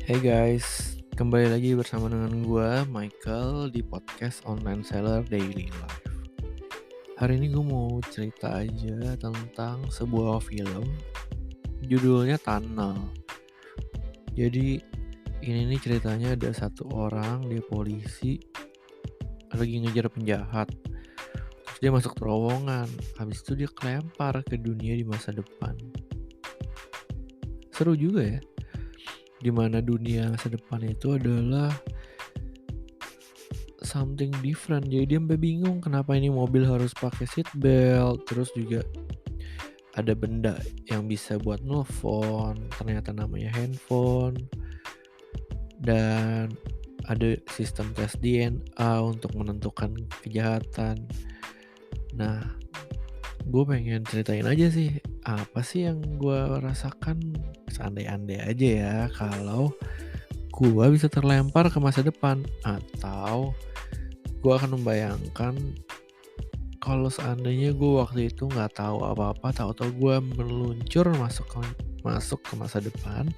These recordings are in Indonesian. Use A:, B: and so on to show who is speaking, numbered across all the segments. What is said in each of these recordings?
A: Hey guys, kembali lagi bersama dengan gue, Michael, di podcast Online Seller Daily Life. Hari ini gue mau cerita aja tentang sebuah film, judulnya Tunnel. Jadi ini nih ceritanya ada satu orang, dia polisi, lagi ngejar penjahat. Terus dia masuk terowongan, habis itu dia kelempar ke dunia di masa depan. Seru juga ya, dimana dunia masa depan itu adalah something different. Jadi dia sampai bingung kenapa ini mobil harus pakai seat belt. Terus juga ada benda yang bisa buat nelfon, ternyata namanya handphone. Dan ada sistem tes DNA untuk menentukan kejahatan. Nah, gue pengen ceritain aja sih, apa sih yang gue rasakan. Seandai-andai aja ya kalau gue bisa terlempar ke masa depan, atau gue akan membayangkan kalau seandainya gue waktu itu nggak tahu apa-apa, tahu-tahu gue meluncur masuk ke masa depan,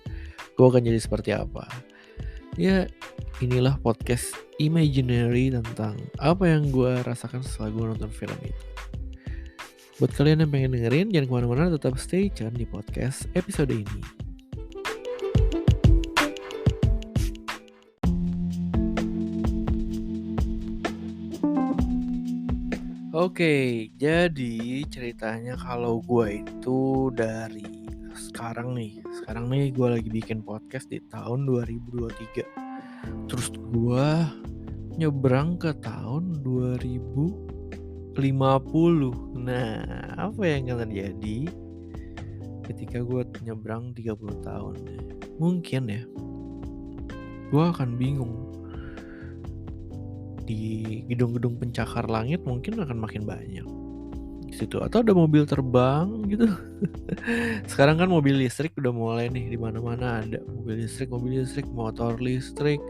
A: gue akan jadi seperti apa. Ya, inilah podcast imaginary tentang apa yang gue rasakan setelah gue nonton film itu. Buat kalian yang pengen dengerin, jangan kemana-mana, tetap stay tune di podcast episode ini. Oke, jadi ceritanya kalau gue itu dari sekarang nih gue lagi bikin podcast di tahun 2023. Terus gue nyebrang ke tahun 2050. Nah, apa yang akan terjadi ketika gue nyebrang 30 tahun? Mungkin ya, gue akan bingung. Di gedung-gedung pencakar langit mungkin akan makin banyak di situ, atau ada mobil terbang gitu. Sekarang kan mobil listrik udah mulai nih, di mana-mana ada mobil listrik, motor listrik,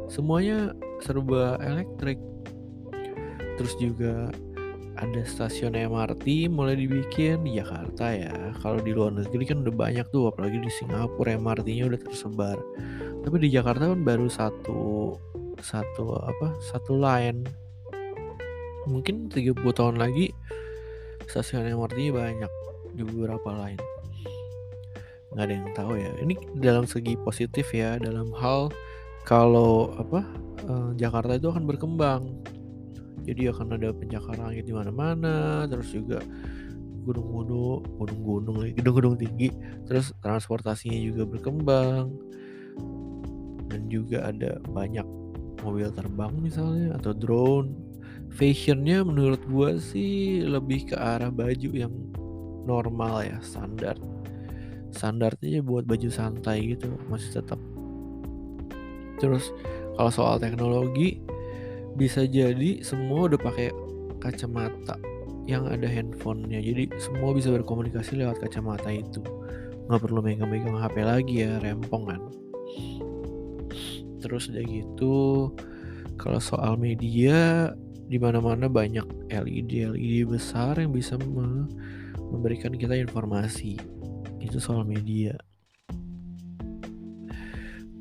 A: semuanya serba elektrik. Terus juga ada stasiun MRT mulai dibikin di Jakarta ya. Kalau di luar negeri kan udah banyak tuh, apalagi di Singapura MRT-nya udah tersebar. Tapi di Jakarta kan baru satu line. Mungkin 30 tahun lagi stasiun MRT-nya banyak di beberapa line. Nggak ada yang tahu ya. Ini dalam segi positif ya, dalam hal kalau Jakarta itu akan berkembang. Jadi akan ada pencakar langit di mana-mana, terus juga gedung-gedung tinggi, terus transportasinya juga berkembang. Dan juga ada banyak mobil terbang misalnya, atau drone. Fashionnya menurut gue sih lebih ke arah baju yang normal ya, standarnya buat baju santai gitu, masih tetap. Terus kalau soal teknologi, bisa jadi semua udah pakai kacamata yang ada handphonenya, jadi semua bisa berkomunikasi lewat kacamata itu, nggak perlu megang-megang HP lagi ya, rempong kan. Terus udah gitu, kalau soal media, di mana-mana banyak LED besar yang bisa memberikan kita informasi. Itu soal media.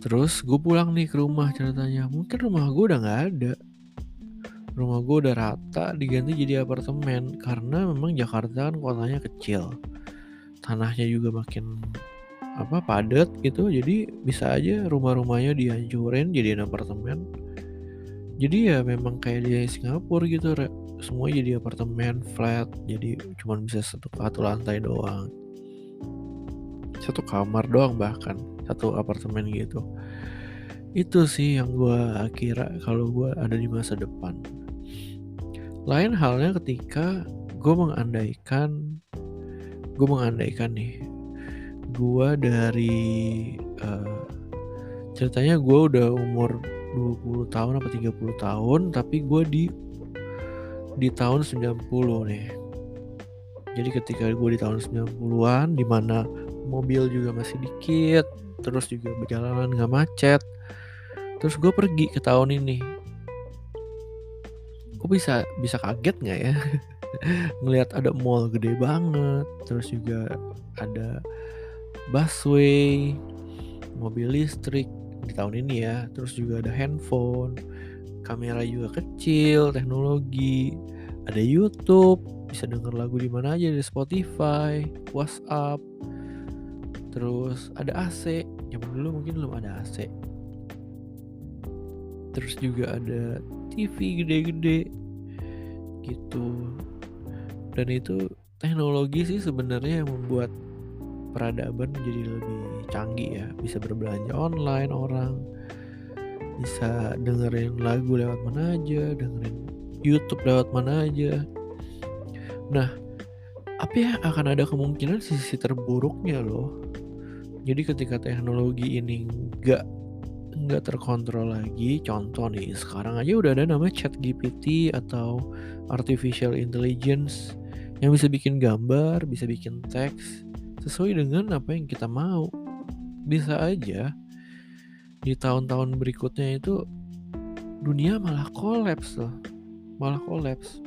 A: Terus gue pulang nih ke rumah, ceritanya mungkin rumah gue udah nggak ada. Rumah gue udah rata diganti jadi apartemen, karena memang Jakarta kan kotanya kecil, tanahnya juga makin padat gitu. Jadi bisa aja rumah-rumahnya dihancurin jadiin apartemen. Jadi ya memang kayak di Singapura gitu, semua jadi apartemen flat, jadi cuma bisa satu lantai doang, satu kamar doang, bahkan satu apartemen gitu. Itu sih yang gue kira kalau gue ada di masa depan. Lain halnya ketika gue mengandaikan nih, gue dari ceritanya gue udah umur 20 tahun apa 30 tahun, tapi gue di tahun 90 nih. Jadi ketika gue di tahun 90-an, dimana mobil juga masih dikit, terus juga perjalanan gak macet, terus gue pergi ke tahun ini, gue bisa kaget gak ya ngelihat ada mall gede banget, terus juga ada busway, mobil listrik, di tahun ini ya. Terus juga ada handphone, kamera juga kecil, teknologi, ada YouTube, bisa denger lagu di mana aja, di Spotify, WhatsApp. Terus ada AC, zaman dulu mungkin belum ada AC. Terus juga ada TV gede-gede gitu. Dan itu teknologi sih sebenarnya yang membuat peradaban jadi lebih canggih ya. Bisa berbelanja online orang, bisa dengerin lagu lewat mana aja, dengerin YouTube lewat mana aja. Nah, tapi ya akan ada kemungkinan sisi terburuknya loh. Jadi ketika teknologi ini nggak terkontrol lagi, contoh nih, sekarang aja udah ada namanya ChatGPT atau artificial intelligence yang bisa bikin gambar, bisa bikin teks sesuai dengan apa yang kita mau. Bisa aja di tahun-tahun berikutnya itu dunia malah kolaps loh, malah kolaps.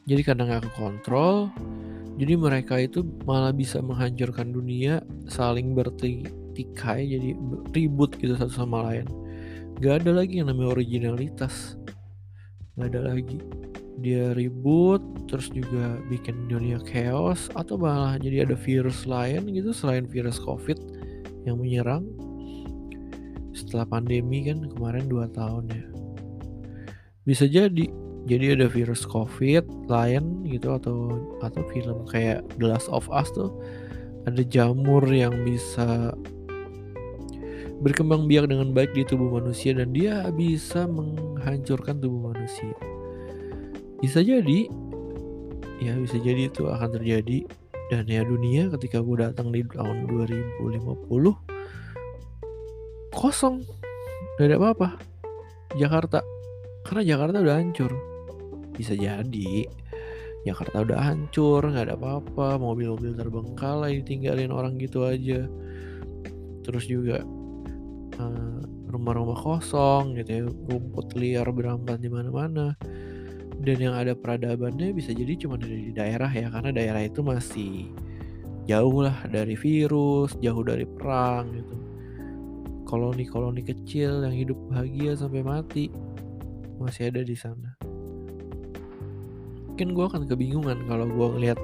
A: Jadi karena nggak kekontrol, jadi mereka itu malah bisa menghancurkan dunia, saling bertikai, jadi ribut gitu satu sama lain. Gak ada lagi yang namanya originalitas, gak ada lagi. Dia ribut, terus juga bikin dunia chaos, atau malah jadi ada virus lain gitu selain virus COVID yang menyerang setelah pandemi kan kemarin 2 tahun ya. Bisa jadi ada virus COVID lain gitu, atau film kayak The Last of Us tuh ada jamur yang bisa berkembang biak dengan baik di tubuh manusia dan dia bisa menghancurkan tubuh manusia. Bisa jadi itu akan terjadi. Dan ya dunia ketika gue datang di tahun 2050 kosong, gak ada apa-apa Jakarta, karena Jakarta udah hancur. Bisa jadi Jakarta udah hancur, gak ada apa-apa, mobil-mobil terbengkalai ditinggalin orang gitu aja. Terus juga rumah-rumah kosong gitu ya, rumput liar berambat di mana-mana. Dan yang ada peradabannya bisa jadi cuma di daerah ya, karena daerah itu masih jauh lah dari virus, jauh dari perang gitu. Koloni-koloni kecil yang hidup bahagia sampai mati masih ada di sana. Mungkin gue akan kebingungan kalau gue ngeliat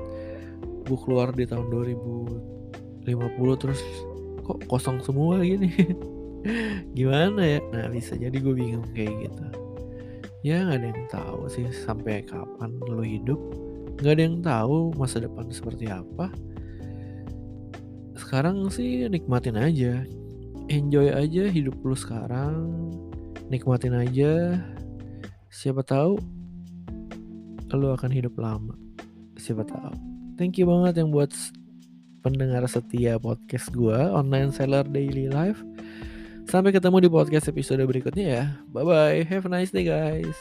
A: gue keluar di tahun 2050 terus kok kosong semua gini. Gimana ya? Nah bisa jadi gue bingung kayak gitu. Ya gak ada yang tahu sih sampai kapan lo hidup. Gak ada yang tahu masa depan seperti apa. Sekarang sih nikmatin aja, enjoy aja hidup lo sekarang, nikmatin aja. Siapa tahu lo akan hidup lama, siapa tahu. Thank you banget yang buat pendengar setia podcast gue, Online Seller Daily Life. Sampai ketemu di podcast episode berikutnya ya. Bye bye, have a nice day guys.